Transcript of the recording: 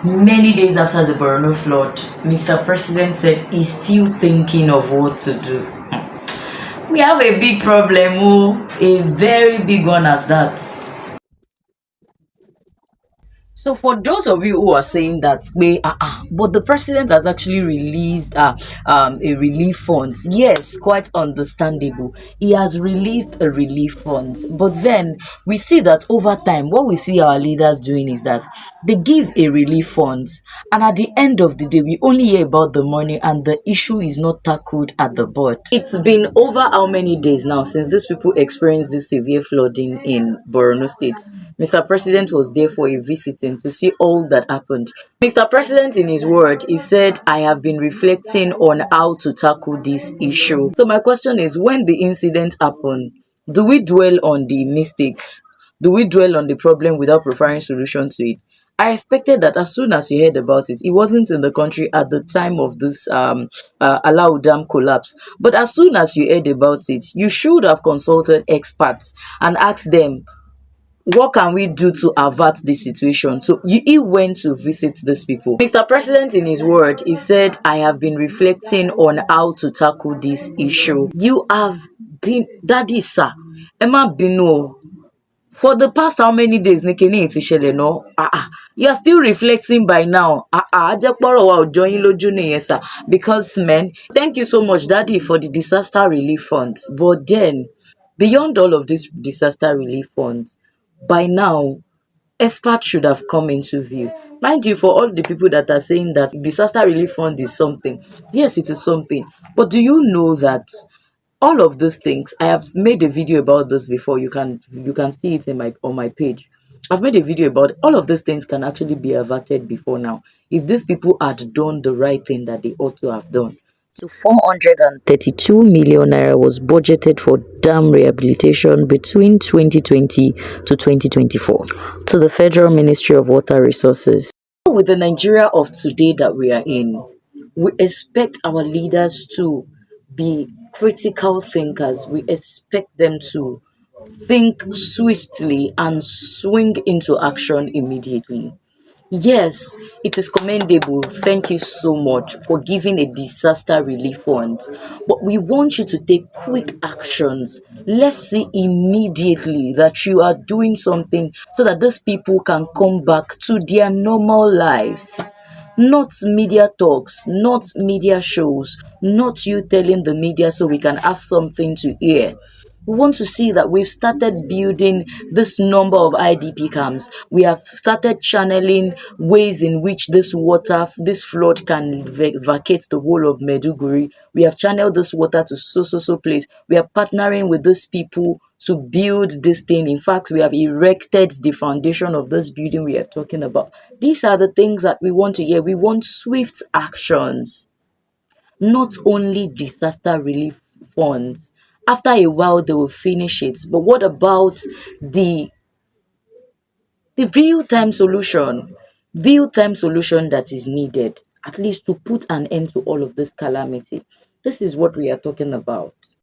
Many days after the Borno flood, Mr. President said he's still thinking of what to do. We have a big problem, oh, a very big one at that. So for those of you who are saying that but the president has actually released a relief fund. Yes, quite understandable. He has released a relief fund, but then we see that over time, what we see our leaders doing is that they give a relief funds, and at the end of the day, we only hear about the money, and the issue is not tackled at the board. It's been over how many days now since these people experienced this severe flooding in Borno State? Mr. President was there for a visiting to see all that happened. Mr. President, in his word, he said, I have been reflecting on how to tackle this issue. So my question is, when the incident happened, do we dwell on the mistakes? Do we dwell on the problem without providing solution to it? I expected that as soon as you heard about it, he wasn't in the country at the time of this Alao Dam collapse. But as soon as you heard about it, you should have consulted experts and asked them, what can we do to avert this situation? So he went to visit these people. Mr. President, in his word, he said, I have been reflecting on how to tackle this issue. You have been, Daddy, sir, Emma Bino, for the past how many days ni kini ti ṣẹlẹ̀ náà? You are still reflecting by now. Ajẹ́pọ̀rọ̀ wa ò jọ yín lójú nìyẹn, sir. Because men, thank you so much, Daddy, for the disaster relief funds. But then, beyond all of these disaster relief funds, by now, experts should have come into view. Mind you, for all the people that are saying that disaster relief fund is something, yes, it is something. But do you know that all of these things, I have made a video about this before. You can see it in my on my page. I've made a video about all of these things can actually be averted before now if these people had done the right thing that they ought to have done. So 432 million naira was budgeted for dam rehabilitation between 2020 to 2024 to the Federal Ministry of Water Resources. With the Nigeria of today that we are in, we expect our leaders to be critical thinkers. We expect them to think swiftly and swing into action immediately. Yes, it is commendable. Thank you so much for giving a disaster relief fund. But we want you to take quick actions. Let's see immediately that you are doing something so that these people can come back to their normal lives. Not media talks, not media shows, not you telling the media so we can have something to hear. We want to see that we've started building this number of IDP camps. We have started channeling ways in which this flood can vacate the whole of Maiduguri. We have channeled this water to so place. We are partnering with these people to build this thing. In fact, we have erected the foundation of this building we are talking about. These are the things that we want to hear. We want swift actions, not only disaster relief funds. After a while, they will finish it. But what about the real-time solution? Real-time solution that is needed, at least to put an end to all of this calamity. This is what we are talking about.